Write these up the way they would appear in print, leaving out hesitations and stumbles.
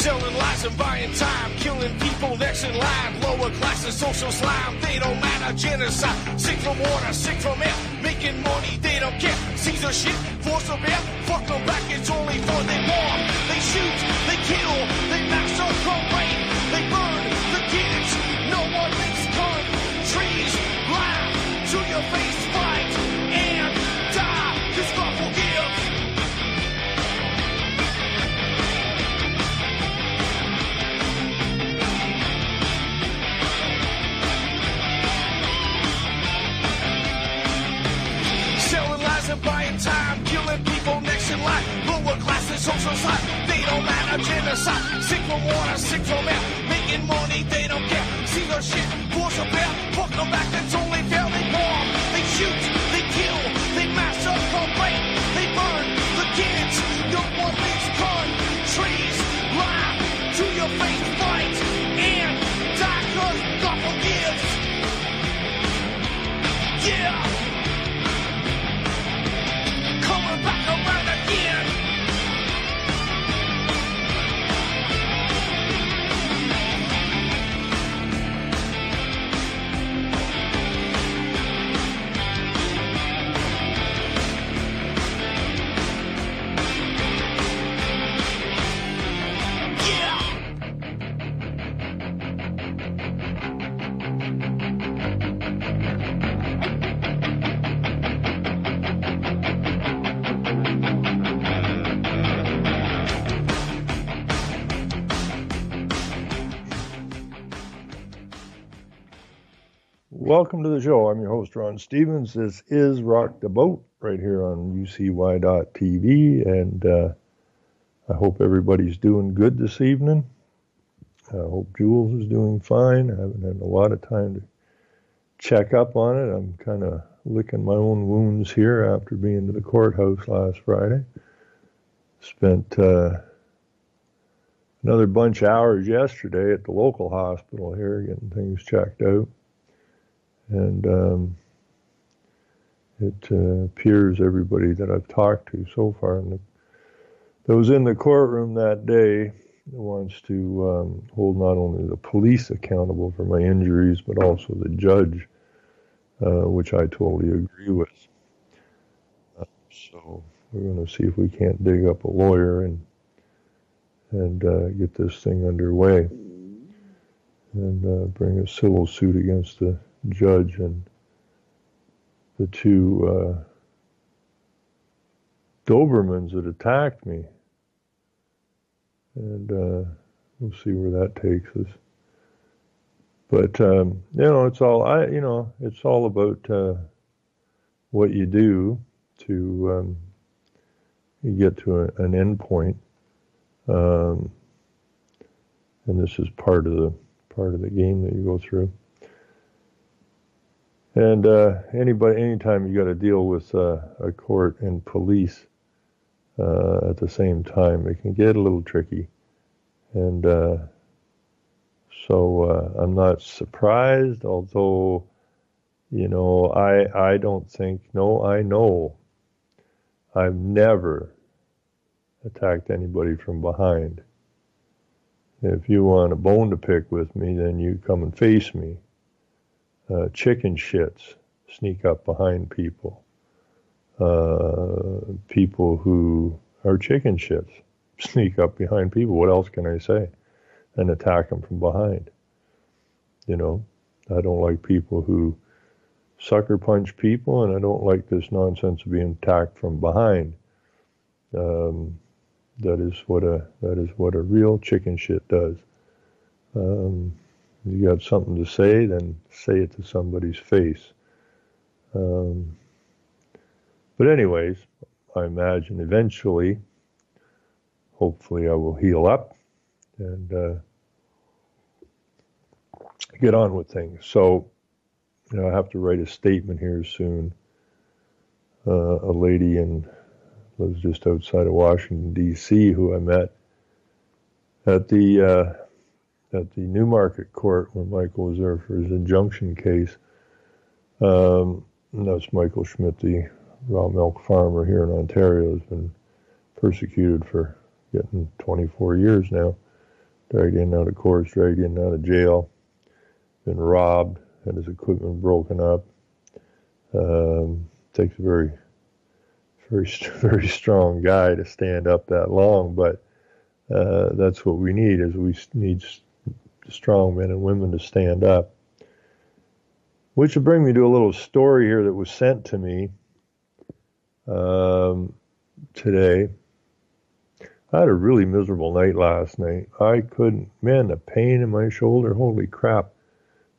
Selling lies and buying time, killing people next in line. Lower classes, social slime, they don't matter. Genocide, sick from water, sick from air. Making money, they don't care. Caesar shit, force of air. Fuck them back, it's only for they war. They shoot, they kill, they massacre, rape. They burn the kids, no one makes countries. Lie to your face, fight and die. Cause God forgives. Selling lies and buying time, killing people next in line. Lower classes, social side, they don't matter. Genocide, sick from water, sick from air. Making money, they don't care. See their shit, force a bear. Fuck them back, that's only fair. They bomb, they shoot, they kill, they massacre, rape. They burn the kids, no one makes countries. Lie to your face, fight and die, cause God forgives. Yeah. Coming back around again. Welcome to the show. I'm your host, Ron Stevens. This is Rock the Boat right here on UCY.tv, and I hope everybody's doing good this evening. I hope Jules is doing fine. I haven't had a lot of time to check up on it. I'm kind of licking my own wounds here after being to the courthouse last Friday. Spent another bunch of hours yesterday at the local hospital here getting things checked out. And it appears everybody that I've talked to so far, and that was in the courtroom that day, wants to hold not only the police accountable for my injuries, but also the judge, which I totally agree with. So we're going to see if we can't dig up a lawyer and get this thing underway, and bring a civil suit against the judge and the two Dobermans that attacked me, and we'll see where that takes us. But it's all about what you do to you get to an end point, and this is part of the game that you go through. And anytime you got to deal with a court and police at the same time, it can get a little tricky. And so I'm not surprised, although, I don't think, I know I've never attacked anybody from behind. If you want a bone to pick with me, then you come and face me. Chicken shits sneak up behind people. People who are chicken shits sneak up behind people. What else can I say? And attack them from behind. I don't like people who sucker punch people, and I don't like this nonsense of being attacked from behind. That is what a real chicken shit does. You got something to say, then say it to somebody's face. But anyways, I imagine eventually, hopefully I will heal up and get on with things. So, I have to write a statement here soon. A lady lives just outside of Washington, D.C., who I met at the Newmarket court when Michael was there for his injunction case. And that's Michael Schmidt, the raw milk farmer here in Ontario, has been persecuted for getting 24 years now. dragged in and out of courts, dragged in and out of jail, been robbed, had his equipment broken up. Takes a very, very strong guy to stand up that long, but that's what we need, is we need strong men and women to stand up. Which will bring me to a little story here that was sent to me today. I had a really miserable night last night. I couldn't, man, the pain in my shoulder, holy crap.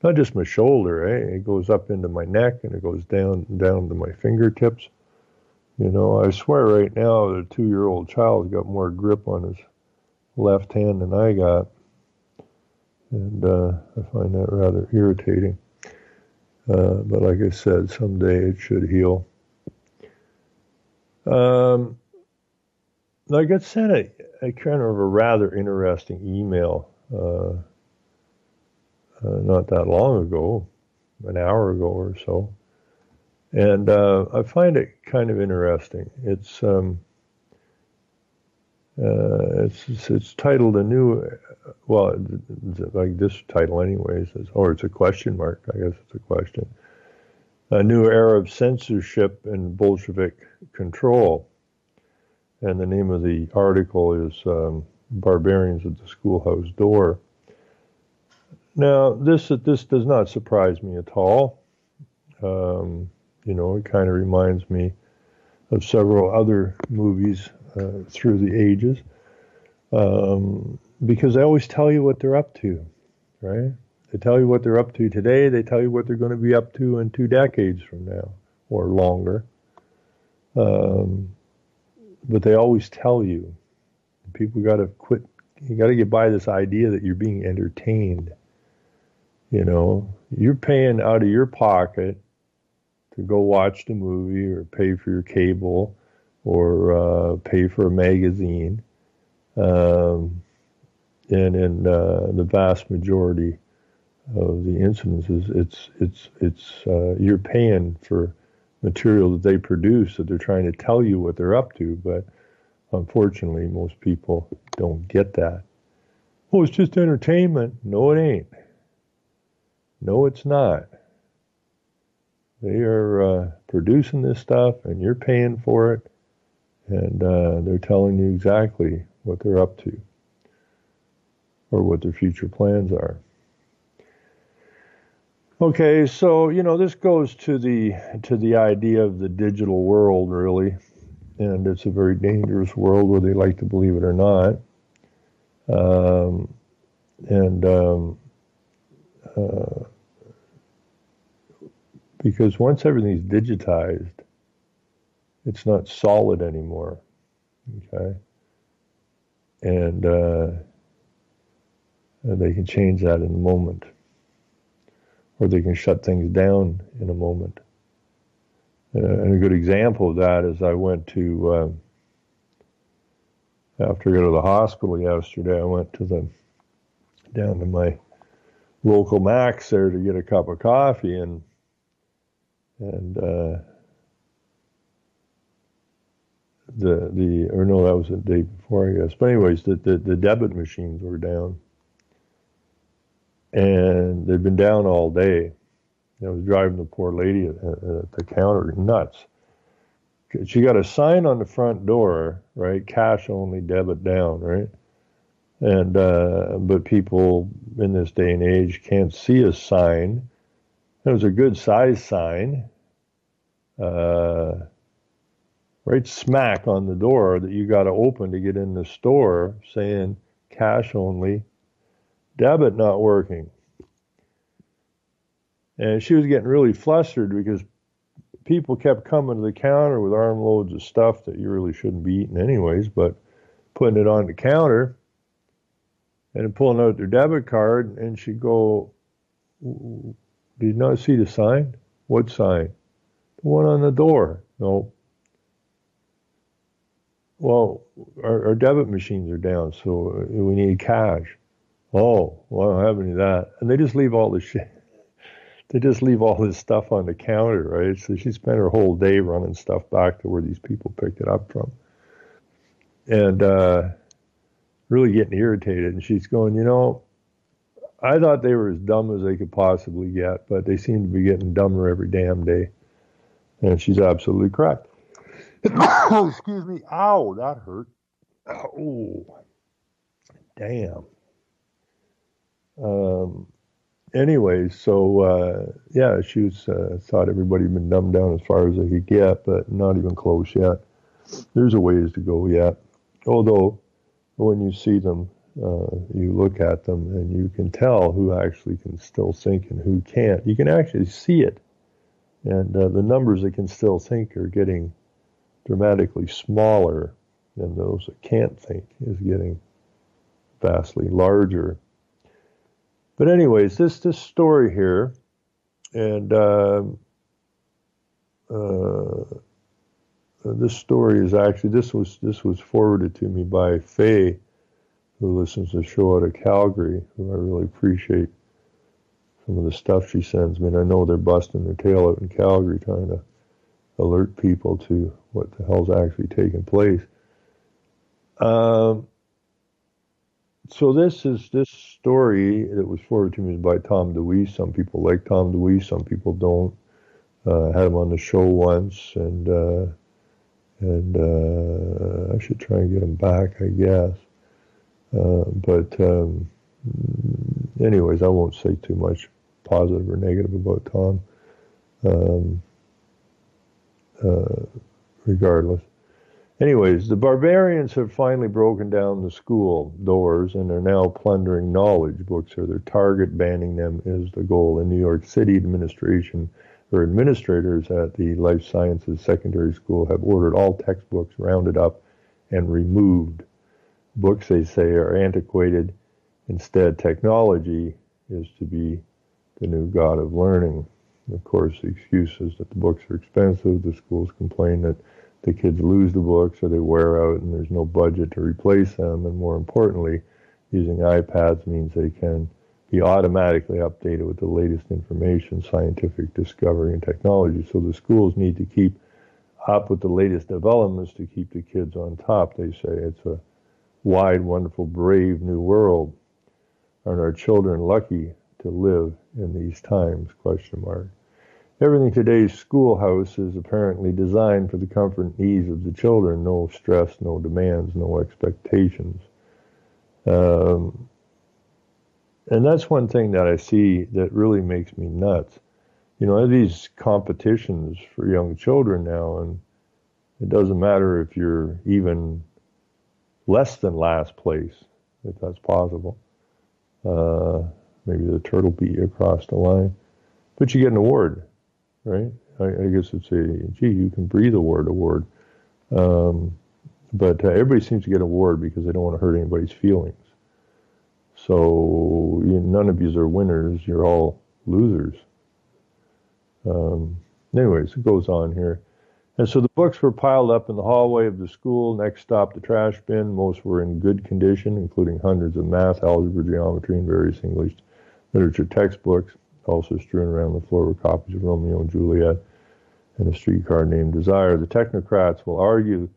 Not just my shoulder, It goes up into my neck and it goes down to my fingertips. You know, I swear right now that a 2-year-old child's got more grip on his left hand than I got. And I find that rather irritating. But like I said, someday it should heal. I got sent a kind of a rather interesting email not that long ago, an hour ago or so. And I find it kind of interesting. It's titled a new, well, like this title anyways, or it's a question mark. I guess it's a question. A new era of censorship and Bolshevik control. And the name of the article is Barbarians at the Schoolhouse Door. Now, this does not surprise me at all. You know, it kind of reminds me of several other movies through the ages, because they always tell you what they're up to, right? They tell you what they're up to today. They tell you what they're going to be up to in 2 decades from now or longer. But they always tell you. People got to quit. You got to get by this idea that you're being entertained. You know, you're paying out of your pocket to go watch the movie or pay for your cable or pay for a magazine. And in the vast majority of the instances, it's you're paying for material that they produce, that they're trying to tell you what they're up to, but unfortunately most people don't get that. Oh, it's just entertainment. No, it ain't. No, it's not. They are producing this stuff and you're paying for it, and they're telling you exactly what they're up to or what their future plans are. Okay, so, you know, this goes to the idea of the digital world, really, and it's a very dangerous world, whether they like to believe it or not. Because once everything's digitized, it's not solid anymore, okay? And they can change that in a moment. Or they can shut things down in a moment. And a good example of that is I went to, after I got to the hospital yesterday, I went down to my local Mac's there to get a cup of coffee, and that was the day before, I guess. But anyways, the debit machines were down. And they'd been down all day. I was driving the poor lady at the counter nuts. She got a sign on the front door, right? Cash only, debit down, right? And but people in this day and age can't see a sign. It was a good size sign, right smack on the door that you got to open to get in the store, saying cash only, debit not working. And she was getting really flustered because people kept coming to the counter with armloads of stuff that you really shouldn't be eating anyways, but putting it on the counter and pulling out their debit card, and she'd go, "Did you not see the sign?" "What sign?" "The one on the door." "No." "Well, our debit machines are down, so we need cash." "Oh, well, I don't have any of that." And they just leave all the shit. They just leave all this stuff on the counter, right? So she spent her whole day running stuff back to where these people picked it up from. And really getting irritated. And she's going, I thought they were as dumb as they could possibly get, but they seem to be getting dumber every damn day. And she's absolutely correct. Excuse me. Ow, that hurt. Oh, damn. Anyways, so yeah, she was thought everybody had been dumbed down as far as they could get, but not even close yet. There's a ways to go yet. Although, when you see them, you look at them and you can tell who actually can still think and who can't. You can actually see it. And the numbers that can still think are getting dramatically smaller, and those that can't think is getting vastly larger. But anyways, this story here, and this story is actually, this was forwarded to me by Faye, who listens to the show out of Calgary, who I really appreciate some of the stuff she sends me. And I know they're busting their tail out in Calgary trying to alert people to what the hell's actually taking place. So this story that was forwarded to me is by Tom DeWeese. Some people like Tom DeWeese, some people don't. Had him on the show once, and I should try and get him back, I guess. But anyways, I won't say too much positive or negative about Tom. Regardless. Anyways, the barbarians have finally broken down the school doors and are now plundering knowledge. Books are their target. Banning them is the goal. In New York City, administrators at the Life Sciences Secondary School have ordered all textbooks rounded up and removed. Books, they say, are antiquated. Instead, technology is to be the new god of learning. Of course, the excuse is that the books are expensive. The schools complain that the kids lose the books or they wear out and there's no budget to replace them. And more importantly, using iPads means they can be automatically updated with the latest information, scientific discovery, and technology. So the schools need to keep up with the latest developments to keep the kids on top. They say it's a wide, wonderful, brave new world. Aren't our children lucky to live in these times? ? Everything today's schoolhouse is apparently designed for the comfort and ease of the children. No stress, no demands, no expectations. And that's one thing that I see that really makes me nuts. These competitions for young children now, and it doesn't matter if you're even less than last place, if that's possible. Maybe the turtle beat you across the line, but you get an award. Right? I guess it's you can breathe award. But everybody seems to get an award because they don't want to hurt anybody's feelings. So none of you are winners. You're all losers. Anyways, it goes on here. And so the books were piled up in the hallway of the school. Next stop, the trash bin. Most were in good condition, including hundreds of math, algebra, geometry, and various English literature textbooks. Also strewn around the floor were copies of Romeo and Juliet and A Streetcar Named Desire. The technocrats will argue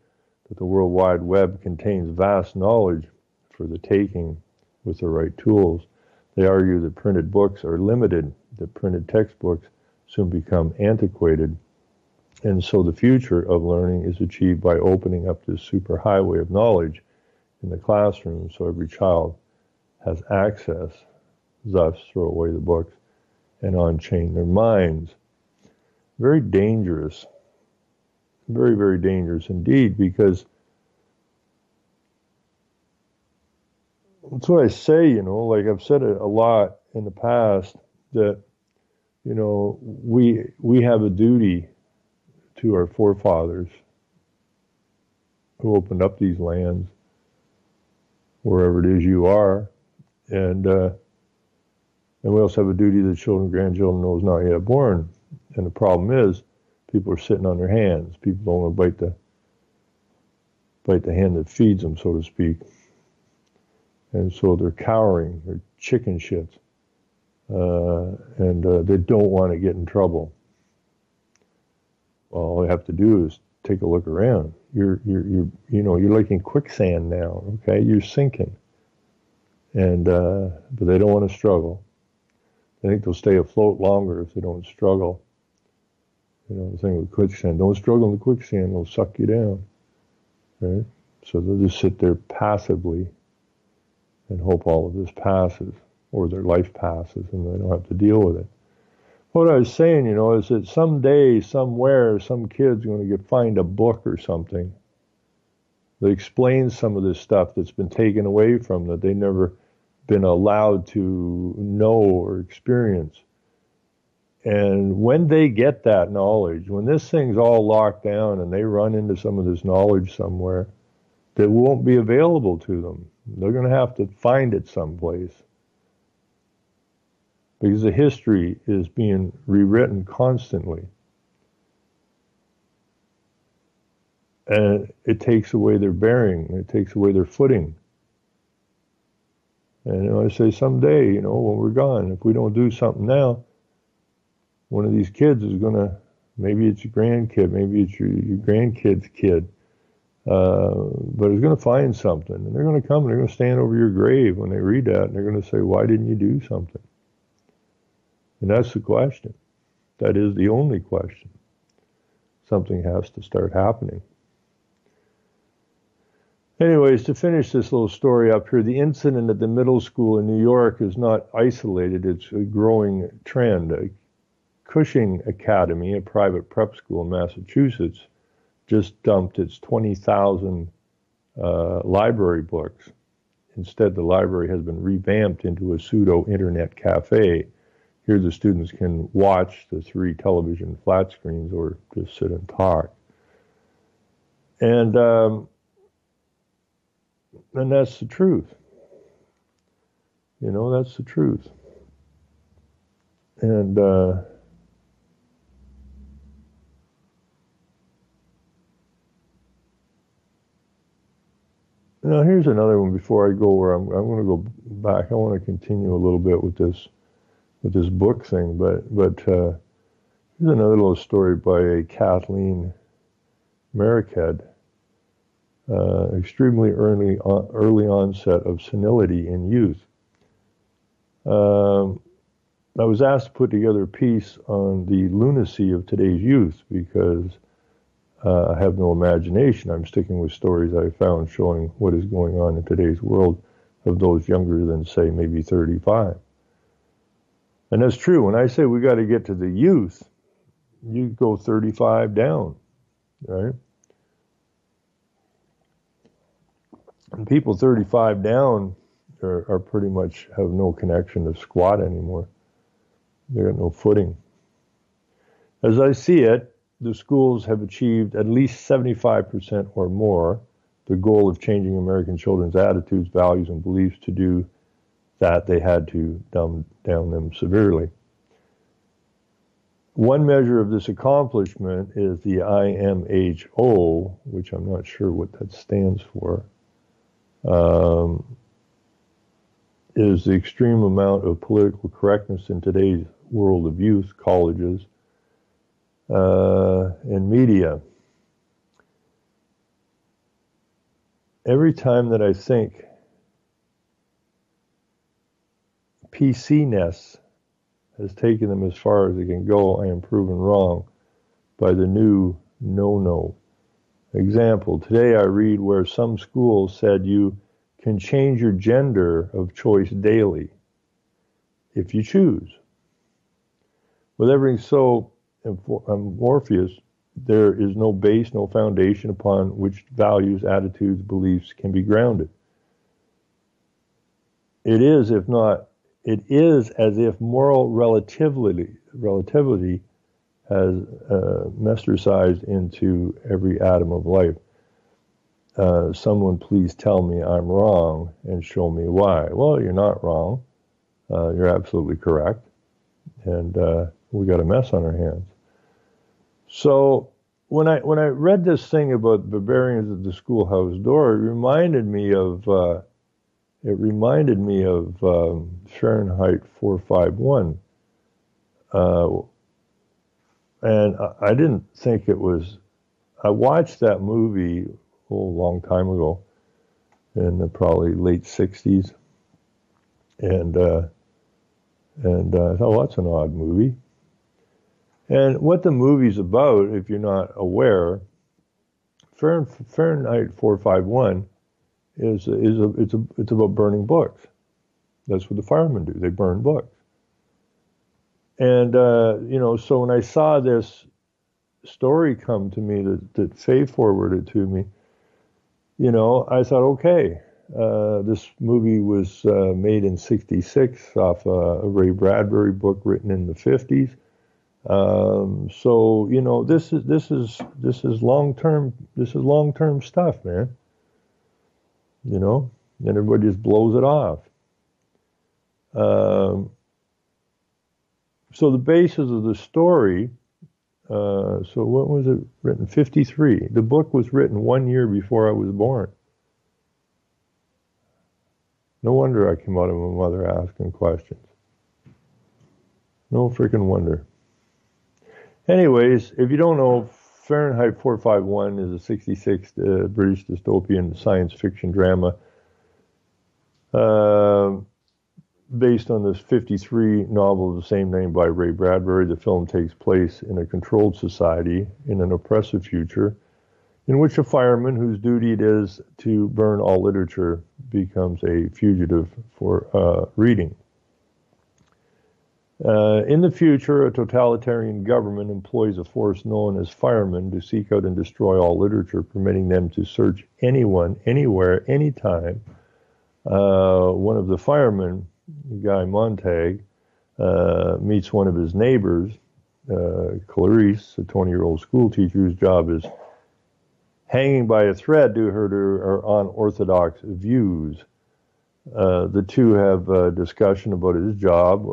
that the World Wide Web contains vast knowledge for the taking with the right tools. They argue that printed books are limited, that printed textbooks soon become antiquated, and so the future of learning is achieved by opening up this superhighway of knowledge in the classroom so every child has access, thus throw away the books and unchain their minds. Very dangerous. Very, very dangerous indeed, because that's what I say, like I've said it a lot in the past, that, we have a duty to our forefathers who opened up these lands, wherever it is you are, and we also have a duty to the children, grandchildren, those not yet born. And the problem is, people are sitting on their hands. People don't want to bite the hand that feeds them, so to speak. And so they're cowering, they're chicken shits, and they don't want to get in trouble. Well, all you have to do is take a look around. You're like in quicksand now. Okay, you're sinking. And but they don't want to struggle. I think they'll stay afloat longer if they don't struggle. You know, the thing with quicksand, don't struggle in the quicksand, they'll suck you down. Right? So they'll just sit there passively and hope all of this passes, or their life passes, and they don't have to deal with it. What I was saying, you know, is that someday, somewhere, some kid's going to find a book or something that explains some of this stuff that's been taken away from them, that they've never been allowed to know or experience. And when they get that knowledge, when this thing's all locked down and they run into some of this knowledge somewhere that won't be available to them, they're going to have to find it someplace. Because the history is being rewritten constantly. And it takes away their bearing, it takes away their footing. And you know, I say someday, you know, when we're gone, if we don't do something now, one of these kids is going to, maybe it's your grandkid, maybe it's your grandkid's kid, but is going to find something. And they're going to come and they're going to stand over your grave when they read that, and they're going to say, why didn't you do something? And that's the question. That is the only question. Something has to start happening. Anyways, to finish this little story up here, the incident at the middle school in New York is not isolated. It's a growing trend. Cushing Academy, a private prep school in Massachusetts, just dumped its 20,000 library books. Instead, the library has been revamped into a pseudo-internet cafe. Here the students can watch the 3 television flat screens or just sit and talk. And that's the truth. You know, that's the truth. And now here's another one before I go where I'm going to go back. I want to continue a little bit with this book thing, but here's another little story by Kathleen Merrickhead. Extremely early onset of senility in youth. I was asked to put together a piece on the lunacy of today's youth because I have no imagination. I'm sticking with stories I found showing what is going on in today's world of those younger than, say, maybe 35. And that's true. When I say we got to get to the youth, you go 35 down, right? And people 35 down are pretty much have no connection to squat anymore. They got no footing. As I see it, the schools have achieved at least 75% or more the goal of changing American children's attitudes, values, and beliefs. To do that, they had to dumb down them severely. One measure of this accomplishment is the IMHO, which I'm not sure what that stands for, is the extreme amount of political correctness in today's world of youth, colleges, and media. Every time that I think PC-ness has taken them as far as it can go, I am proven wrong by the new no-no. Example, today I read where some schools said you can change your gender of choice daily if you choose. With everything so amorphous, there is no base, no foundation upon which values, attitudes, beliefs can be grounded. It is as if moral relativity has metastasized into every atom of life. Someone please tell me I'm wrong and show me why. Well, you're not wrong. You're absolutely correct. And we got a mess on our hands. So when I read this thing about barbarians at the schoolhouse door, it reminded me of Fahrenheit 451. And I didn't think it was. I watched that movie a long time ago, in the probably late 60s. And I thought, well, that's an odd movie. And what the movie's about, if you're not aware, Fahrenheit 451 it's about burning books. That's what the firemen do. They burn books. And so when I saw this story come to me that Faye forwarded to me, I thought, okay, this movie was made in '66 off a Ray Bradbury book written in the '50s. This is long-term stuff, man. And everybody just blows it off. So the basis of the story, so what was it written? 53. The book was written 1 year before I was born. No wonder I came out of my mother asking questions. No freaking wonder. Anyways, if you don't know, Fahrenheit 451 is a '66 British dystopian science fiction drama based on this '53 novel of the same name by Ray Bradbury. The film takes place in a controlled society in an oppressive future in which a fireman whose duty it is to burn all literature becomes a fugitive for reading. In the future, a totalitarian government employs a force known as firemen to seek out and destroy all literature, permitting them to search anyone, anywhere, anytime. One of the firemen, Guy Montag, meets one of his neighbors, Clarice, a 20-year-old school teacher whose job is hanging by a thread due to her unorthodox views. The two have a discussion about his job,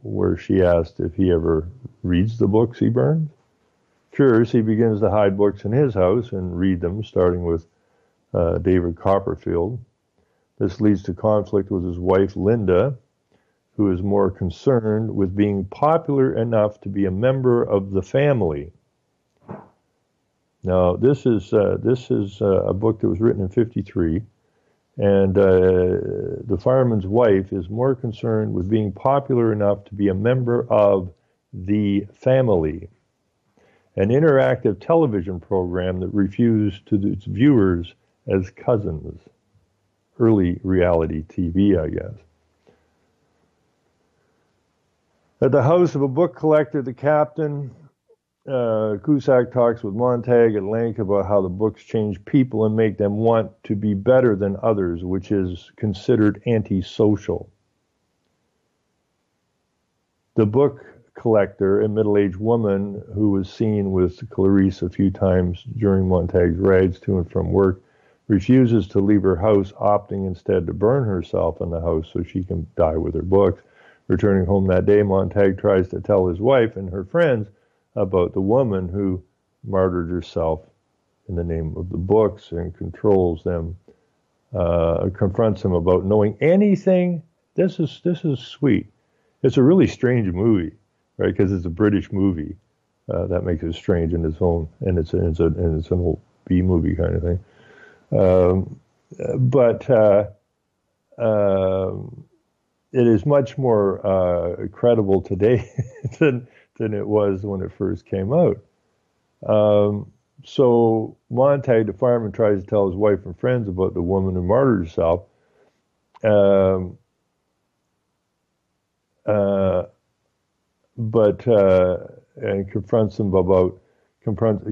where she asked if he ever reads the books he burns. Curious, he begins to hide books in his house and read them, starting with David Copperfield. This leads to conflict with his wife, Linda, who is more concerned with being popular enough to be a member of the family. Now, this is a book that was written in '53. And the fireman's wife is more concerned with being popular enough to be a member of the family, an interactive television program that refused to its viewers as cousins. Early reality TV, I guess. At the house of a book collector, the captain, Cusack talks with Montag at length about how the books change people and make them want to be better than others, which is considered antisocial. The book collector, a middle-aged woman who was seen with Clarice a few times during Montag's rides to and from work, refuses to leave her house, opting instead to burn herself in the house so she can die with her books. Returning home that day, Montag tries to tell his wife and her friends about the woman who martyred herself in the name of the books and controls them, confronts them about knowing anything. This is sweet. It's a really strange movie, right? Because it's a British movie. That makes it strange in its own, and it's an old B movie kind of thing. But it is much more credible today than it was when it first came out. So Montag, the fireman, tries to tell his wife and friends about the woman who martyred herself. And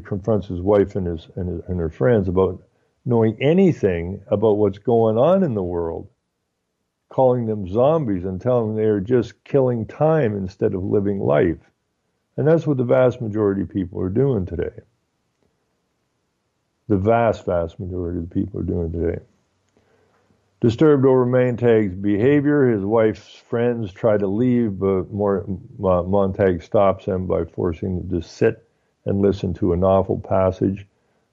confronts his wife and her friends about knowing anything about what's going on in the world, calling them zombies and telling them they are just killing time instead of living life. And that's what the vast majority of people are doing today. The vast majority of the people are doing today. Disturbed over Montag's behavior, his wife's friends try to leave, but Montag stops them by forcing them to sit and listen to a novel passage.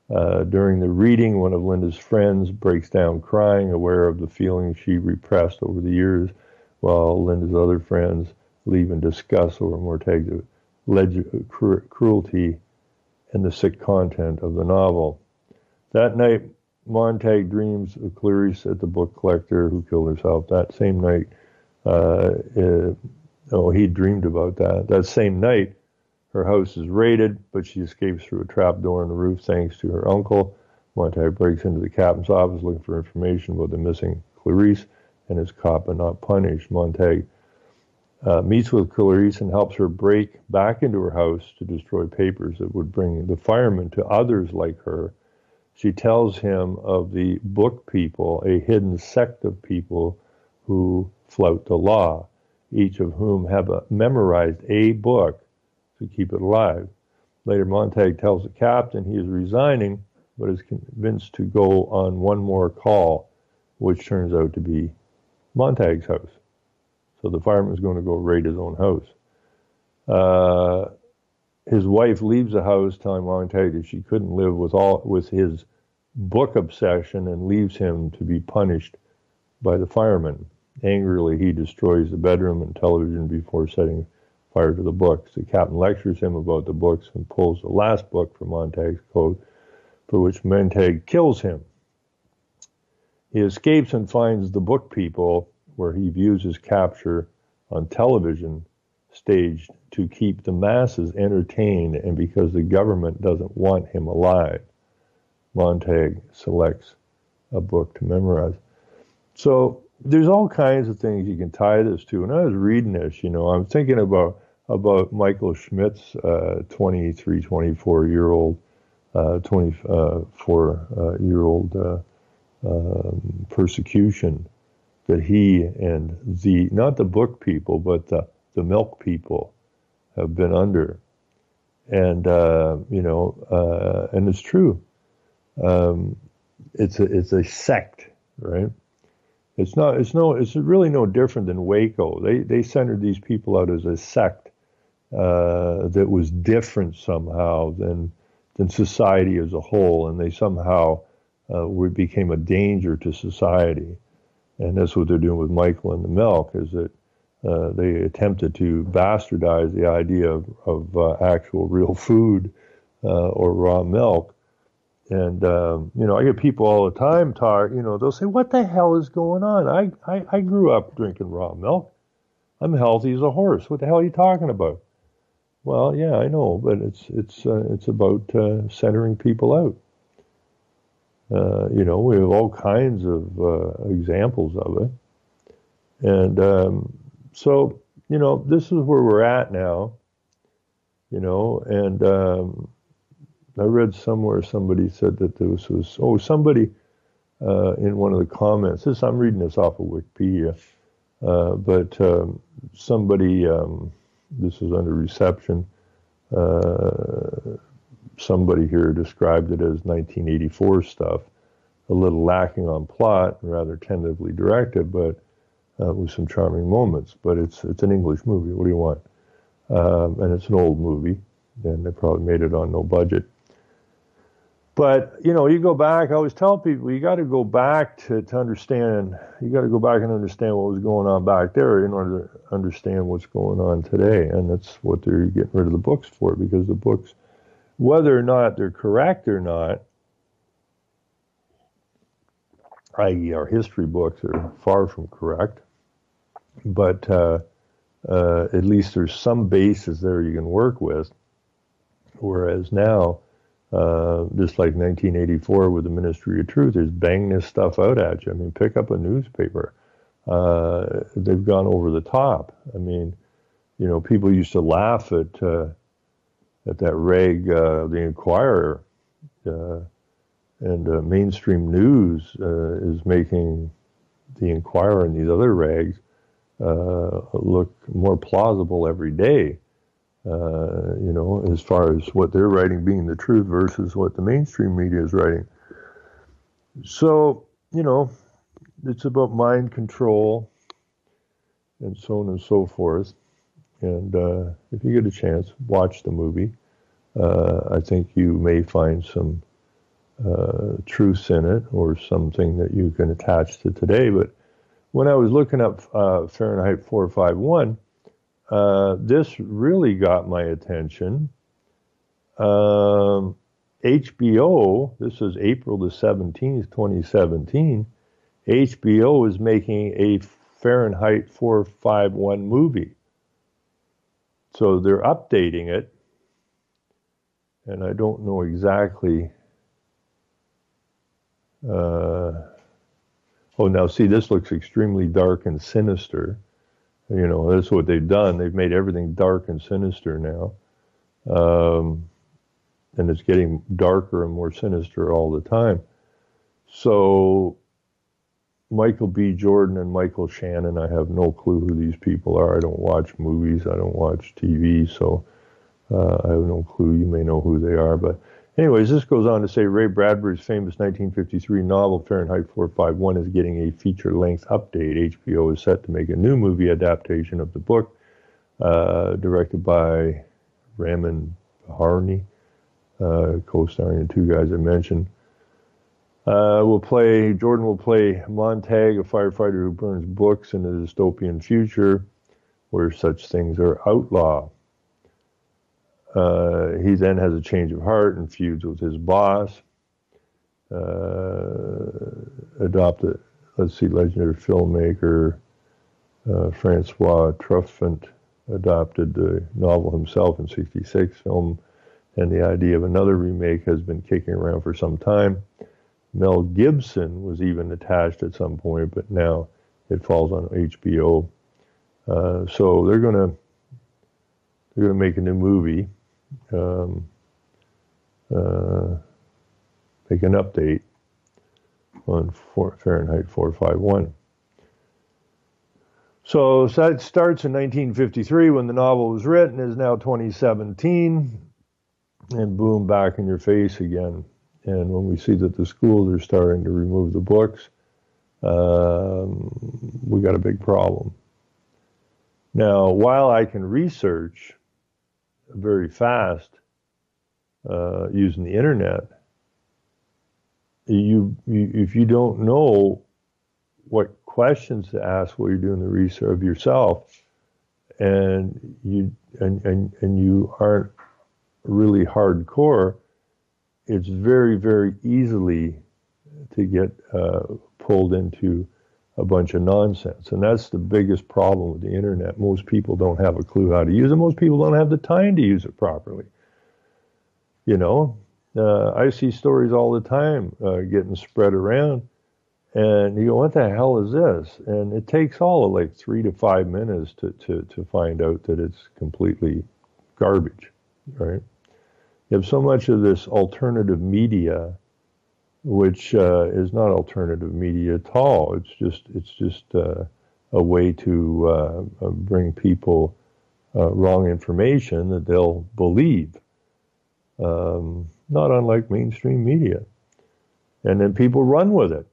During the reading, one of Linda's friends breaks down crying, aware of the feelings she repressed over the years, while Linda's other friends leave in disgust over Montag's alleged cruelty and the sick content of the novel. That night, Montag dreams of Clarice at the book collector who killed herself. That same night, He dreamed about that. That same night, her house is raided, but she escapes through a trap door in the roof thanks to her uncle. Montag breaks into the captain's office looking for information about the missing Clarice and is caught but not punished. Montag meets with Clarice and helps her break back into her house to destroy papers that would bring the firemen to others like her. She tells him of the book people, a hidden sect of people who flout the law, each of whom have memorized a book to keep it alive. Later, Montag tells the captain he is resigning, but is convinced to go on one more call, which turns out to be Montag's house. So the fireman's going to go raid his own house. His wife leaves the house, telling Montag that she couldn't live with his book obsession, and leaves him to be punished by the fireman. Angrily, he destroys the bedroom and television before setting fire to the books. The captain lectures him about the books and pulls the last book from Montag's coat, for which Montag kills him. He escapes and finds the book people, where he views his capture on television, staged to keep the masses entertained, and because the government doesn't want him alive. Montag selects a book to memorize. So there's all kinds of things you can tie this to. And I was reading this, I'm thinking about Michael Schmidt's 23, 24-year-old, 24-year-old persecution that he and not the book people, but the milk people have been under. And, and it's true. It's a sect, right? It's really no different than Waco. They centered these people out as a sect that was different somehow than society as a whole, and they somehow became a danger to society. And that's what they're doing with Michael and the milk, is that they attempted to bastardize the idea of actual real food or raw milk. And, I get people all the time they'll say, what the hell is going on? I grew up drinking raw milk. I'm healthy as a horse. What the hell are you talking about? Well, yeah, I know, but it's about centering people out. We have all kinds of examples of it. And so, this is where we're at now, and I read somewhere somebody said that this was, somebody in one of the comments, I'm reading this off of Wikipedia, but somebody, this is under reception, somebody here described it as 1984 stuff, a little lacking on plot, rather tentatively directed, but with some charming moments. But it's an English movie. What do you want? And it's an old movie, and they probably made it on no budget. But, you go back, I always tell people, you got to go back to understand, you got to go back and understand what was going on back there in order to understand what's going on today. And that's what they're getting rid of the books for, because the books, whether or not they're correct or not, i.e. our history books are far from correct, but at least there's some basis there you can work with, whereas now, just like 1984 with the Ministry of Truth, is bang this stuff out at you. I mean, pick up a newspaper. They've gone over the top. I mean, people used to laugh at that rag, the Inquirer, and mainstream news is making the Inquirer and these other rags look more plausible every day. As far as what they're writing being the truth versus what the mainstream media is writing. So, it's about mind control and so on and so forth. And if you get a chance, watch the movie. I think you may find some truth in it, or something that you can attach to today. But when I was looking up Fahrenheit 451, this really got my attention. HBO, this is April the 17th, 2017, HBO is making a Fahrenheit 451 movie. So they're updating it, and I don't know exactly. Oh, now see, this looks extremely dark and sinister. You know, that's what they've done. They've made everything dark and sinister now. And it's getting darker and more sinister all the time. So Michael B. Jordan and Michael Shannon, I have no clue who these people are. I don't watch movies. I don't watch TV, so I have no clue. You may know who they are. But anyways, this goes on to say Ray Bradbury's famous 1953 novel Fahrenheit 451 is getting a feature-length update. HBO is set to make a new movie adaptation of the book, directed by Ramin Baharni, co-starring the two guys I mentioned. Jordan will play Montag, a firefighter who burns books in a dystopian future where such things are outlawed. He then has a change of heart and feuds with his boss. Legendary filmmaker Francois Truffaut adopted the novel himself in '66. Film and the idea of another remake has been kicking around for some time. Mel Gibson was even attached at some point, but now it falls on HBO. So they're gonna make a new movie, make an update on Fahrenheit 451. So that starts in 1953 when the novel was written, is now 2017, and boom, back in your face again. And when we see that the schools are starting to remove the books, we got a big problem. Now, while I can research very fast using the internet, if you don't know what questions to ask while you're doing the research of yourself, and you aren't really hardcore, it's very, very easily to get pulled into a bunch of nonsense. And that's the biggest problem with the internet. Most people don't have a clue how to use it. Most people don't have the time to use it properly. You know, I see stories all the time getting spread around, and you go, what the hell is this? And it takes all of like 3 to 5 minutes to find out that it's completely garbage, right? You have so much of this alternative media, which is not alternative media at all. It's just a way to bring people wrong information that they'll believe, not unlike mainstream media. And then people run with it,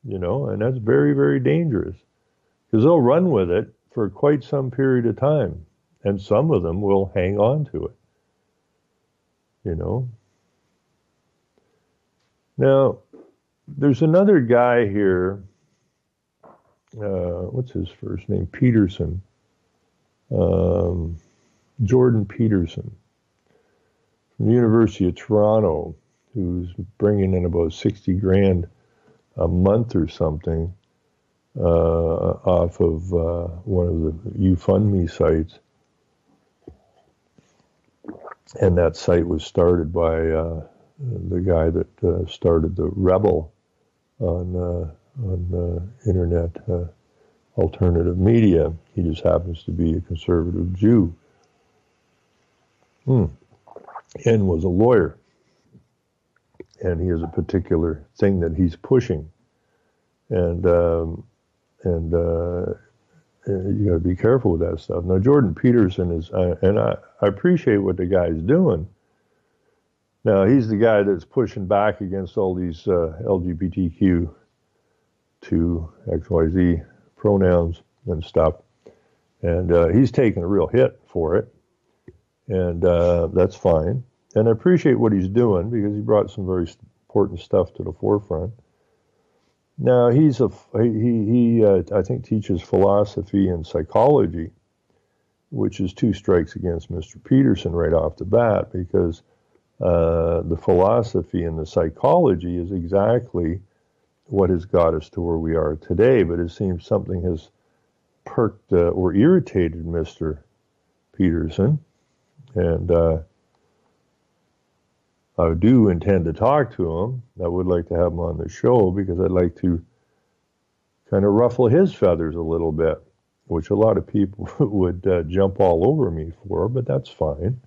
you know, and that's very, very dangerous because they'll run with it for quite some period of time, and some of them will hang on to it. You know. Now, there's another guy here. What's his first name? Peterson. Jordan Peterson from the University of Toronto, who's bringing in about 60 grand a month or something off of one of the UFundMe sites. And that site was started by the guy that started the Rebel on internet alternative media. He just happens to be a conservative Jew and was a lawyer. And he has a particular thing that he's pushing. And you got to be careful with that stuff. Now, Jordan Peterson is, and I appreciate what the guy's doing. Now, he's the guy that's pushing back against all these LGBTQ to XYZ pronouns and stuff. And he's taking a real hit for it. And that's fine. And I appreciate what he's doing because he brought some very important stuff to the forefront. Now, he I think teaches philosophy and psychology, which is 2 strikes against Mr. Peterson right off the bat, because the philosophy and the psychology is exactly what has got us to where we are today. But it seems something has perked or irritated Mr. Peterson, and I do intend to talk to him. I would like to have him on the show because I'd like to kind of ruffle his feathers a little bit, which a lot of people would jump all over me for, but that's fine.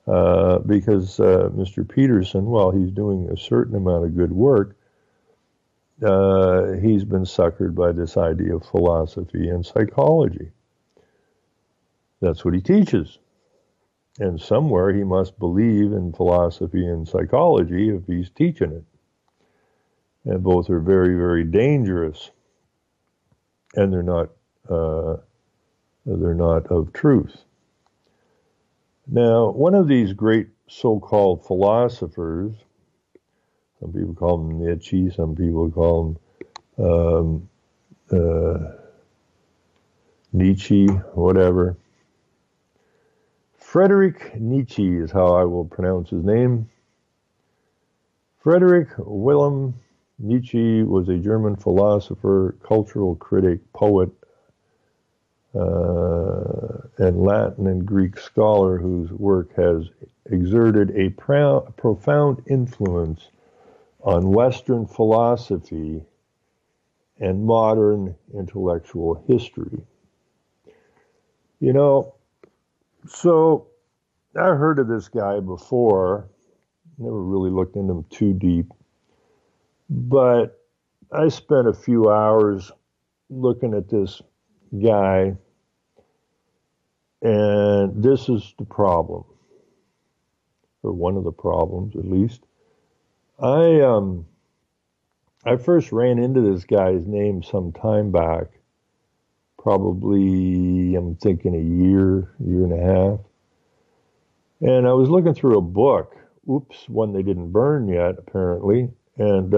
Because Mr. Peterson, while he's doing a certain amount of good work, he's been suckered by this idea of philosophy and psychology. That's what he teaches. And somewhere he must believe in philosophy and psychology if he's teaching it. And both are very, very dangerous. And they're not of truth. Now, one of these great so-called philosophers, some people call him Nietzsche, some people call him Nietzsche, whatever. Friedrich Nietzsche is how I will pronounce his name. Friedrich Wilhelm Nietzsche was a German philosopher, cultural critic, poet, and Latin and Greek scholar whose work has exerted a profound influence on Western philosophy and modern intellectual history. You know, so I heard of this guy before, never really looked into him too deep, but I spent a few hours looking at this guy, and this is the problem, or one of the problems at least. I first ran into this guy's name some time back, probably, I'm thinking a year and a half. And I was looking through a book, one they didn't burn yet, apparently, and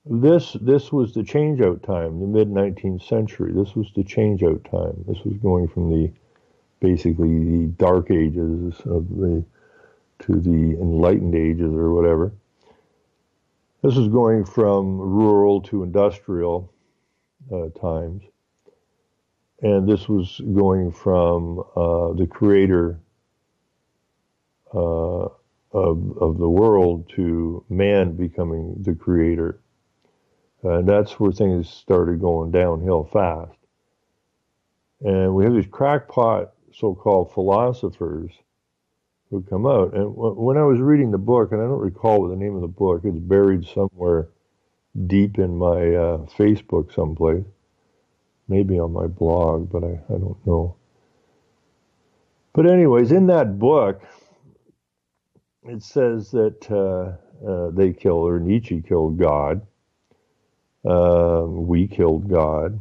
this was the change-out time, the mid-19th century. This was the change-out time. This was going from basically the dark ages to the enlightened ages or whatever. This was going from rural to industrial times. And this was going from the creator of the world to man becoming the creator. And that's where things started going downhill fast. And we have these crackpot so-called philosophers who come out. And when I was reading the book, and I don't recall what the name of the book, it's buried somewhere deep in my Facebook someplace, maybe on my blog, but I don't know. But anyways, in that book, it says that they killed, or Nietzsche killed God. We killed God.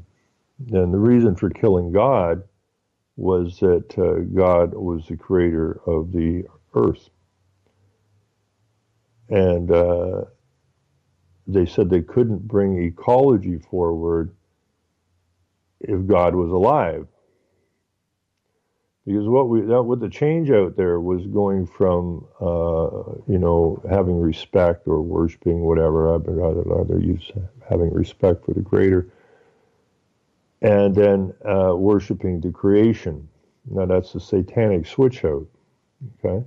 And the reason for killing God was that God was the creator of the earth. And they said they couldn't bring ecology forward if God was alive. Because what the change out there was going from, having respect or worshiping whatever, I'd rather use having respect for the creator, and then worshiping the creation. Now that's the satanic switch out, okay?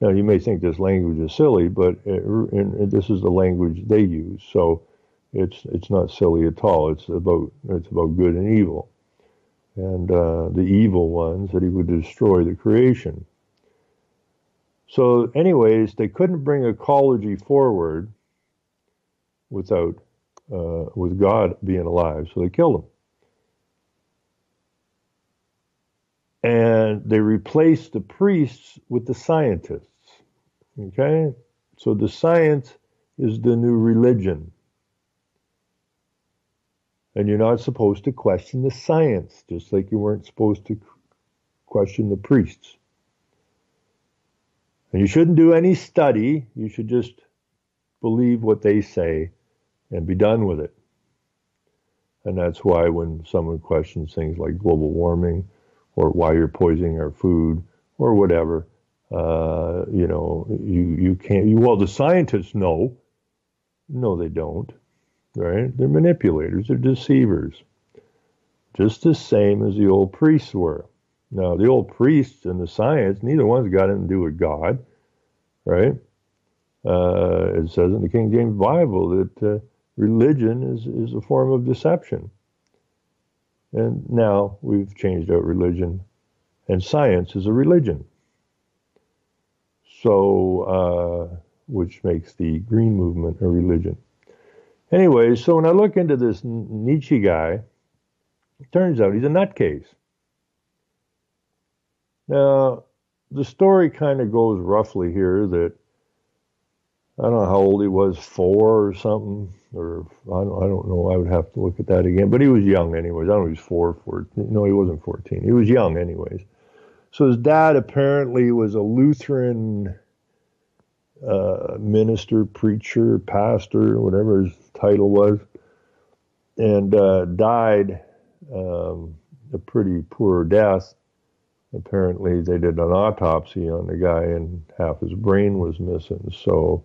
Now you may think this language is silly, but this is the language they use, so it's not silly at all. It's about good and evil. And the evil ones, that he would destroy the creation. So anyways, they couldn't bring ecology forward with God being alive, so they killed him. And they replaced the priests with the scientists, okay? So the science is the new religion. And you're not supposed to question the science, just like you weren't supposed to question the priests. And you shouldn't do any study. You should just believe what they say and be done with it. And that's why when someone questions things like global warming or why you're poisoning our food or whatever, you can't, well, the scientists know. No, they don't. Right? They're manipulators. They're deceivers. just the same as the old priests were. Now, the old priests and the science, neither one's got anything to do with God, right? It says in the King James Bible that religion is a form of deception. And now we've changed out religion, and science is a religion. So, which makes the Green Movement a religion. Anyway, so when I look into this Nietzsche guy, it turns out he's a nutcase. Now, the story kind of goes roughly here that, I don't know how old he was, 4 or something, or I don't know, I would have to look at that again, but he was young anyways. I don't know if he was 4, 14, no, he wasn't 14. He was young anyways. So his dad apparently was a Lutheran minister, preacher, pastor, whatever his title was, and died a pretty poor death. Apparently they did an autopsy on the guy and half his brain was missing. So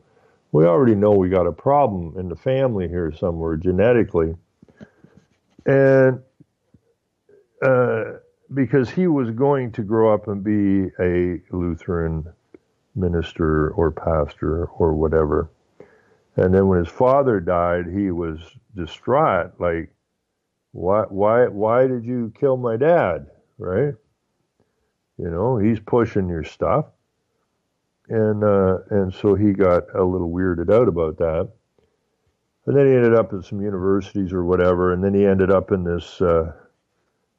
we already know we got a problem in the family here somewhere genetically. And because he was going to grow up and be a Lutheran minister or pastor or whatever. And then when his father died, he was distraught, like, why did you kill my dad, right? You know, he's pushing your stuff. And so he got a little weirded out about that. And then he ended up at some universities or whatever, and then he ended up in this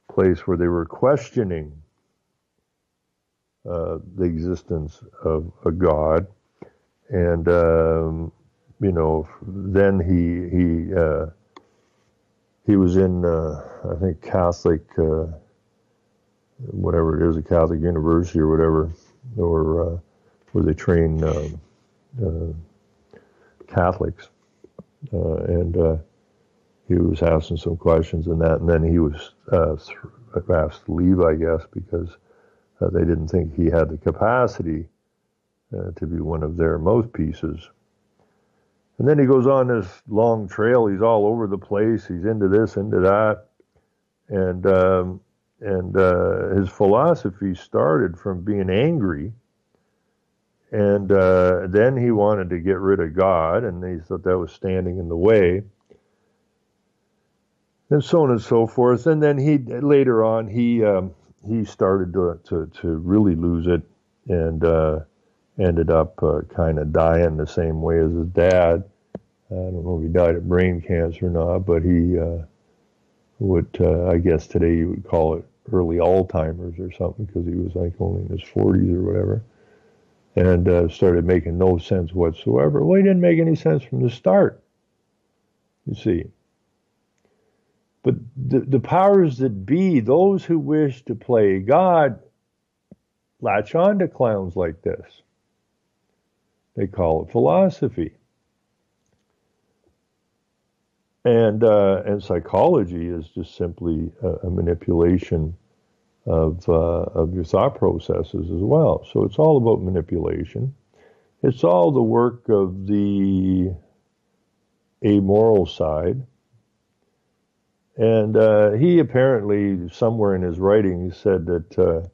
place where they were questioning the existence of a God. And, you know, then he was in, I think, Catholic, whatever it is, a Catholic university or whatever, or where they train Catholics. And he was asking some questions and that, and then he was asked to leave, I guess, because they didn't think he had the capacity to be one of their mouthpieces. And then he goes on this long trail. He's all over the place. He's into this, into that. And his philosophy started from being angry. And then he wanted to get rid of God, and he thought that was standing in the way. And so on and so forth. And then later on, he started to really lose it, and ended up kind of dying the same way as his dad. I don't know if he died of brain cancer or not, but he would, I guess today you would call it early Alzheimer's or something, because he was like only in his 40s or whatever, and started making no sense whatsoever. Well, he didn't make any sense from the start, you see. But the powers that be, those who wish to play God, latch on to clowns like this. They call it philosophy. And psychology is just simply a manipulation of your thought processes as well. So it's all about manipulation. It's all the work of the amoral side. And he apparently, somewhere in his writings, said that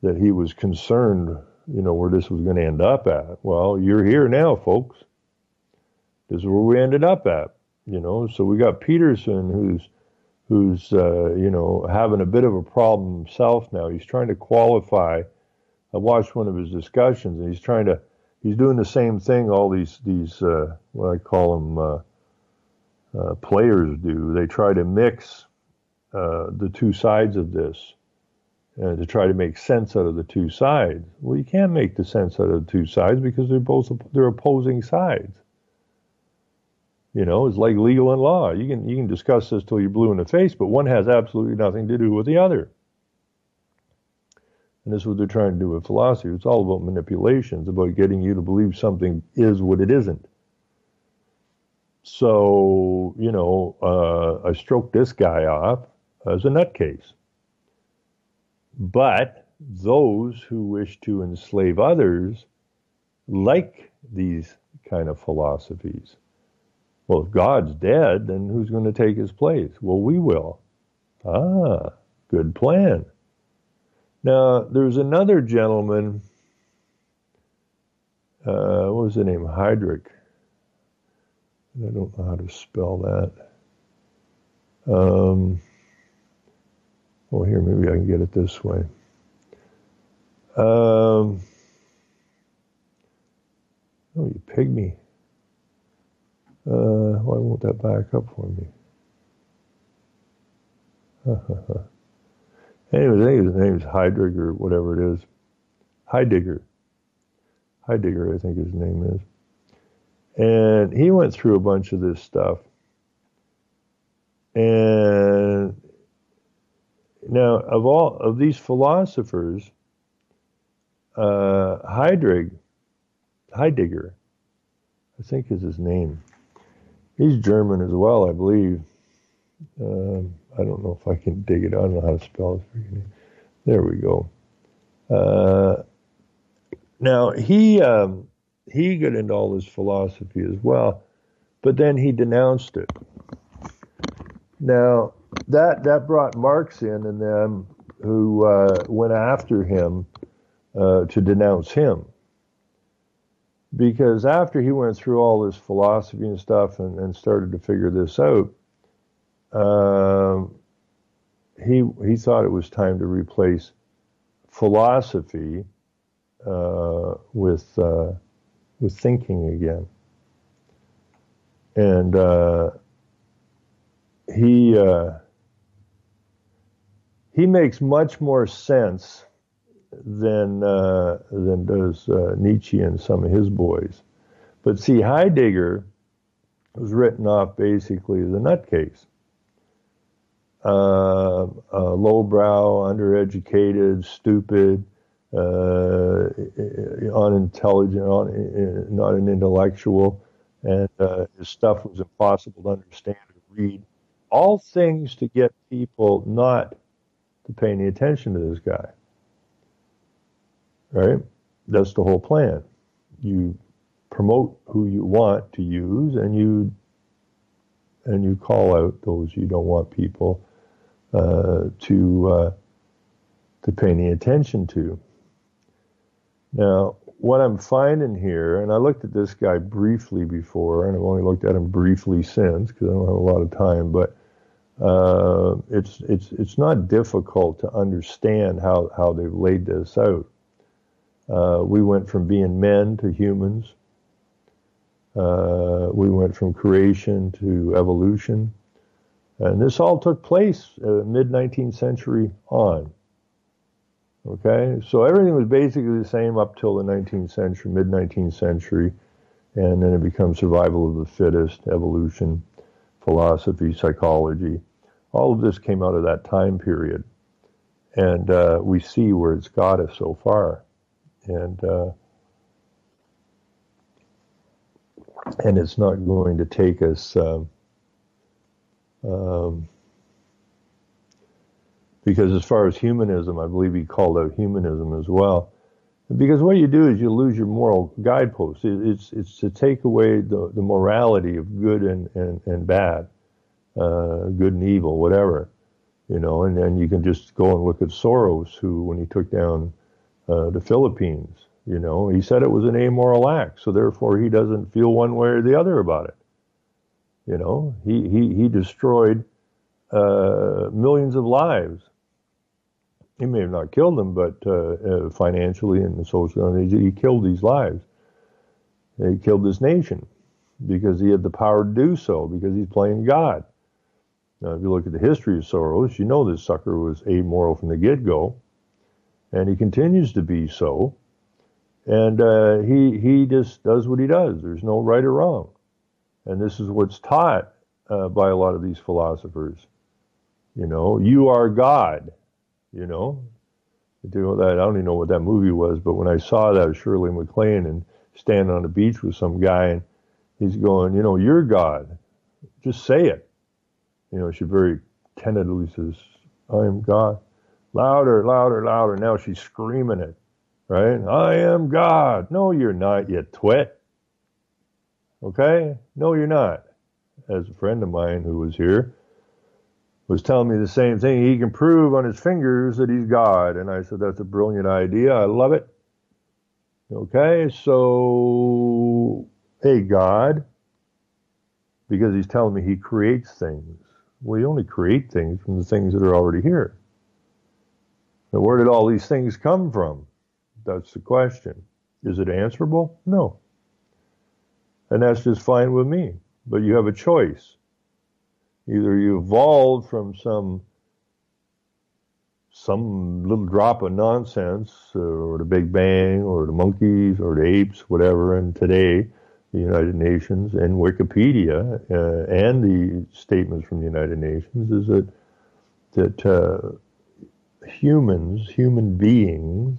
he was concerned, you know, where this was going to end up at. Well, you're here now, folks. This is where we ended up at. You know, so we got Peterson, who's you know, having a bit of a problem himself now. He's trying to qualify. I watched one of his discussions, and he's doing the same thing all these what I call them players do. They try to mix the two sides of this, and to try to make sense out of the two sides. Well, you can't make the sense out of the two sides because they're opposing sides. You know, it's like legal and law. You can discuss this till you're blue in the face, but one has absolutely nothing to do with the other. And this is what they're trying to do with philosophy. It's all about manipulation. It's about getting you to believe something is what it isn't. So, you know, I stroked this guy off as a nutcase. But those who wish to enslave others like these kind of philosophies. Well, if God's dead, then who's going to take his place? Well, we will. Ah, good plan. Now, there's another gentleman, what was the name? Heydrich. I don't know how to spell that. Well, here, maybe I can get it this way. Oh, you pygmy. Why won't that back up for me? Anyway, I think his name is Heydrich or whatever it is. Heidegger. Heidegger, I think his name is. And he went through a bunch of this stuff. And now, of all of these philosophers, Heidegger, I think is his name. He's German as well, I believe. I don't know if I can dig it. I don't know how to spell his name. There we go. Now he got into all this philosophy as well, but then he denounced it. Now that brought Marx in and them, who went after him to denounce him. Because after he went through all this philosophy and stuff and started to figure this out, he thought it was time to replace philosophy with thinking again. And he makes much more sense than does Nietzsche and some of his boys. But see, Heidegger was written off basically as a nutcase. Lowbrow, undereducated, stupid, unintelligent, not an intellectual, and his stuff was impossible to understand or read. All things to get people not to pay any attention to this guy. Right? That's the whole plan. You promote who you want to use, and you call out those you don't want people to pay any attention to. Now, what I'm finding here, and I looked at this guy briefly before, and I've only looked at him briefly since because I don't have a lot of time, but it's not difficult to understand how they've laid this out. We went from being men to humans. We went from creation to evolution. And this all took place mid-19th century on. Okay? So everything was basically the same up till the 19th century, mid-19th century. And then it becomes survival of the fittest, evolution, philosophy, psychology. All of this came out of that time period. And we see where it's got us so far. And it's not going to take us, because as far as humanism, I believe he called out humanism as well. Because what you do is you lose your moral guideposts. It's to take away the morality of good and bad, good and evil, whatever, you know. And then you can just go and look at Soros, who, when he took down the Philippines, you know, he said it was an amoral act, so therefore he doesn't feel one way or the other about it. You know, he destroyed millions of lives. He may have not killed them, but financially and socially, he killed these lives. He killed this nation because he had the power to do so, because he's playing God. Now, if you look at the history of Soros, you know this sucker was amoral from the get-go, and he continues to be so. And he just does what he does. There's no right or wrong. And this is what's taught by a lot of these philosophers. You know, you are God. You know, I don't even know what that movie was, but when I saw that, Shirley MacLaine and standing on the beach with some guy, and he's going, you know, you're God. Just say it. You know, she very tentatively says, I am God. Louder, louder, louder. Now she's screaming it, right? I am God. No, you're not, you twit. Okay? No, you're not. As a friend of mine who was here, was telling me the same thing. He can prove on his fingers that he's God. And I said, that's a brilliant idea. I love it. Okay, so, hey, God, because he's telling me he creates things. Well, you only create things from the things that are already here. Now, where did all these things come from? That's the question. Is it answerable? No. And that's just fine with me. But you have a choice. Either you evolved from some little drop of nonsense, or the Big Bang, or the monkeys, or the apes, whatever, and today, the United Nations and Wikipedia and the statements from the United Nations is that human beings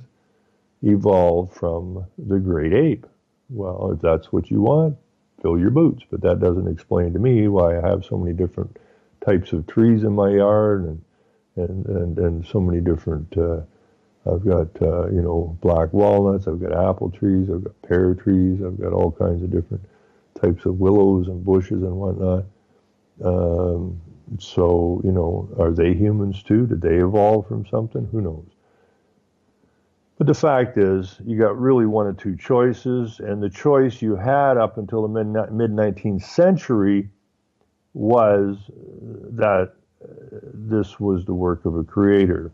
evolved from the great ape. Well, if that's what you want, fill your boots. But that doesn't explain to me why I have so many different types of trees in my yard and so many different. I've got black walnuts. I've got apple trees. I've got pear trees. I've got all kinds of different types of willows and bushes and whatnot. So are they humans too? Did they evolve from something? Who knows? But the fact is, you got really one of two choices, and the choice you had up until the mid-19th century was that this was the work of a creator.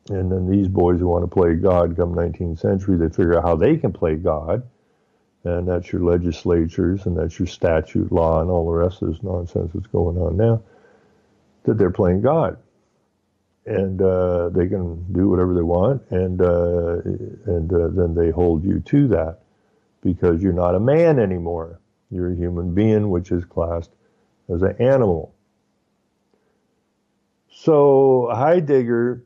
And then these boys who want to play God come 19th century, they figure out how they can play God, and that's your legislatures, and that's your statute law, and all the rest of this nonsense that's going on now, that they're playing God. And they can do whatever they want, and then they hold you to that, because you're not a man anymore. You're a human being, which is classed as an animal. So Heidegger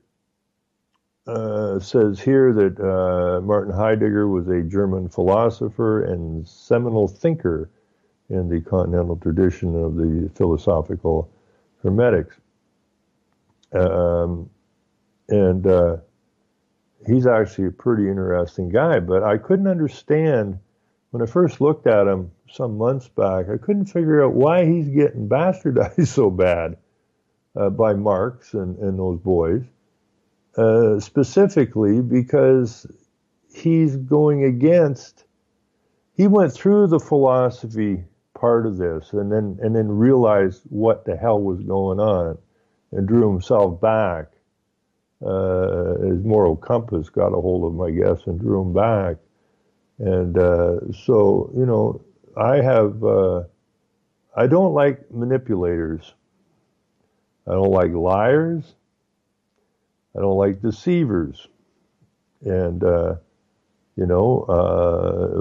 says here that Martin Heidegger was a German philosopher and seminal thinker in the continental tradition of the philosophical Hermetics. And he's actually a pretty interesting guy, but I couldn't understand, when I first looked at him some months back, I couldn't figure out why he's getting bastardized so bad by Marx and those boys, specifically because he's going against, he went through the philosophy part of this and then realized what the hell was going on, and drew himself back. His moral compass got a hold of him, I guess, and drew him back. And so, I don't like manipulators. I don't like liars. I don't like deceivers. And,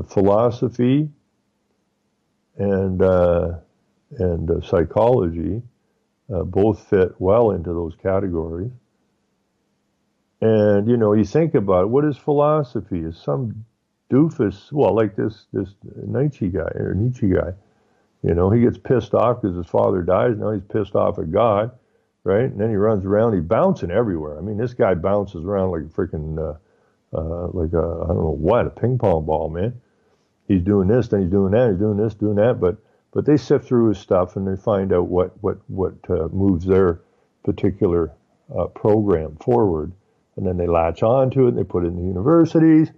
philosophy and psychology both fit well into those categories. And, you think about it, what is philosophy? Is some doofus, well, like this Nietzsche guy, he gets pissed off because his father dies. Now he's pissed off at God, right? And then he runs around, he's bouncing everywhere. I mean, this guy bounces around like a freaking, I don't know what, a ping pong ball, man. He's doing this, then he's doing that, he's doing this, doing that, but they sift through his stuff and they find out what moves their particular program forward, and then they latch on to it and they put it in the universities,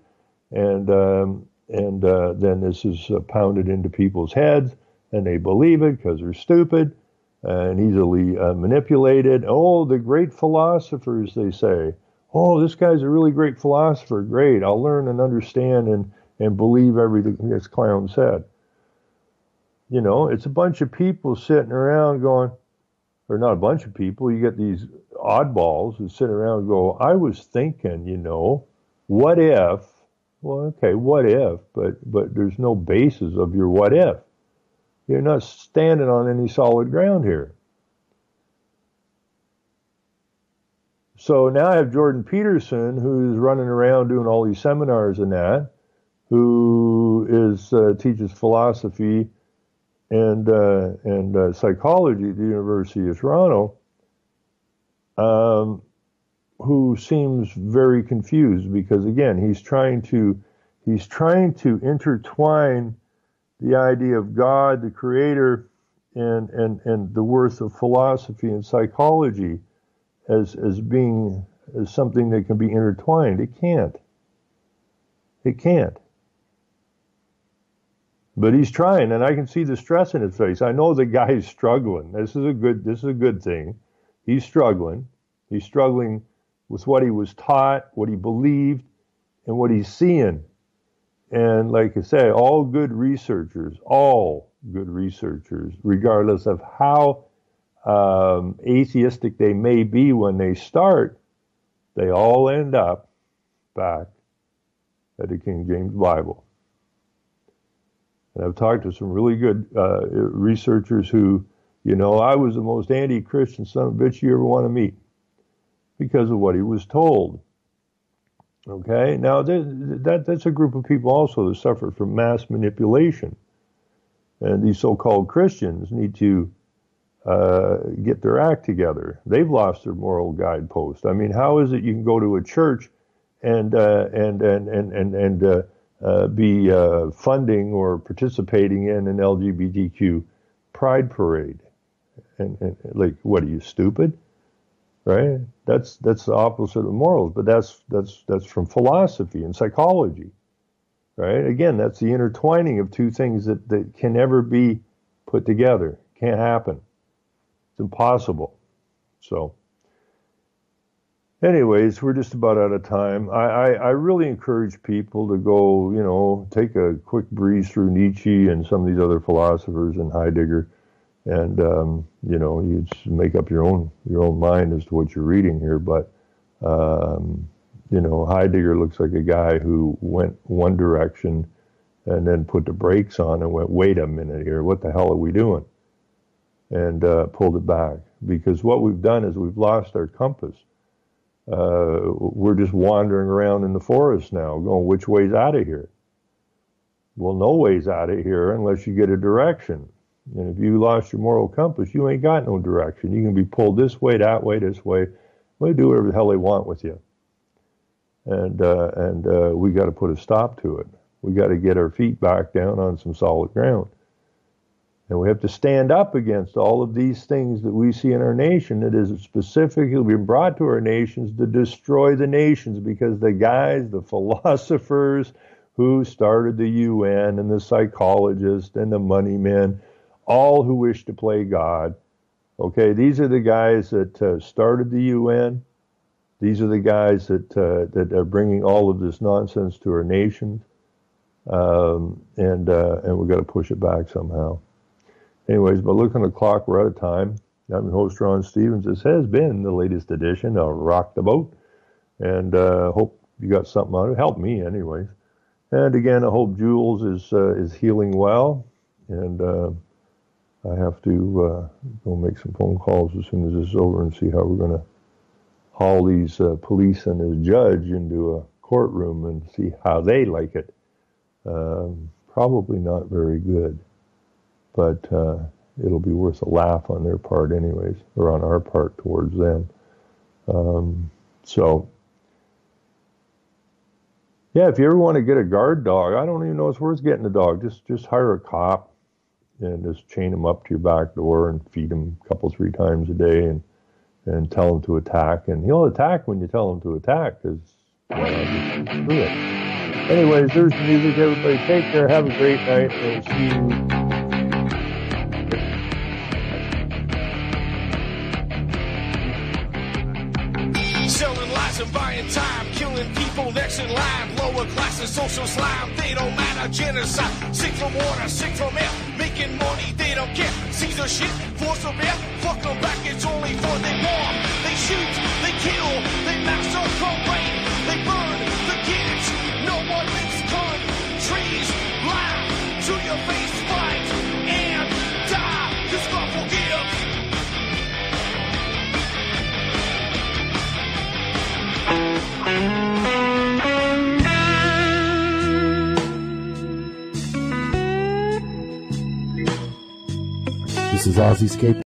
and then this is pounded into people's heads and they believe it because they're stupid and easily manipulated. Oh, the great philosophers, they say. Oh, this guy's a really great philosopher. Great, I'll learn and understand and believe everything this clown said. It's a bunch of people sitting around going, or not a bunch of people, you get these oddballs who sit around and go, I was thinking, what if? Well, okay, what if? But there's no basis of your what if. You're not standing on any solid ground here. So now I have Jordan Peterson, who's running around doing all these seminars and that, who teaches philosophy and psychology at the University of Toronto, who seems very confused because, again, he's trying to intertwine the idea of God, the creator, and the worth of philosophy and psychology as being as something that can be intertwined. It can't. It can't. But he's trying, and I can see the stress in his face. I know the guy's struggling. This is a good thing. He's struggling. He's struggling with what he was taught, what he believed, and what he's seeing. And like I say, all good researchers, regardless of how atheistic they may be when they start, they all end up back at the King James Bible. And I've talked to some really good researchers who, I was the most anti-Christian son of a bitch you ever want to meet because of what he was told. Okay? Now, that's a group of people also that suffer from mass manipulation. And these so-called Christians need to get their act together. They've lost their moral guidepost. I mean, how is it you can go to a church and be funding or participating in an LGBTQ pride parade? And like, what are you, stupid? Right? That's the opposite of morals, but that's from philosophy and psychology. Right? Again, that's the intertwining of two things that can never be put together. Can't happen. It's impossible. So anyways, we're just about out of time. I really encourage people to go, take a quick breeze through Nietzsche and some of these other philosophers and Heidegger, and you just make up your own mind as to what you're reading here. But Heidegger looks like a guy who went one direction and then put the brakes on and went, wait a minute here, what the hell are we doing? And pulled it back, because what we've done is we've lost our compass. We're just wandering around in the forest now, going, which way's out of here? Well, no way's out of here unless you get a direction. And if you lost your moral compass, you ain't got no direction. You can be pulled this way, that way, this way. They do whatever the hell they want with you. And we got to put a stop to it. We got to get our feet back down on some solid ground. And we have to stand up against all of these things that we see in our nation that is specifically been brought to our nations to destroy the nations, because the guys, the philosophers who started the UN and the psychologists and the money men, all who wish to play God, okay, these are the guys that started the UN. These are the guys that are bringing all of this nonsense to our nations. And we've got to push it back somehow. Anyways, but look on the clock, we're out of time. I'm your host, Ron Stevens. This has been the latest edition of Rock the Boat. And hope you got something out of it. Helped me, anyways. And again, I hope Jules is healing well. And I have to go make some phone calls as soon as this is over and see how we're going to haul these police and this judge into a courtroom and see how they like it. Probably not very good. But it'll be worth a laugh on their part anyways, or on our part towards them. Yeah, if you ever want to get a guard dog, I don't even know it's worth getting a dog. Just hire a cop and just chain him up to your back door and feed him a couple, 3 times a day and tell him to attack. And he'll attack when you tell him to attack, because just screw it. Anyways, there's the music. Everybody take care. Have a great night. We'll see you. Buying time, killing people next in line. Lower classes, social slime, they don't matter. Genocide, sick from water, sick from air. Making money, they don't care. Caesar shit, force of air. Fuck them back, it's only for they bomb. They shoot, they kill, they massacre, rape. They burn the kids. No one makes countries lie to your face, fight and die. Cause God forgives. This is Ozzy Skate.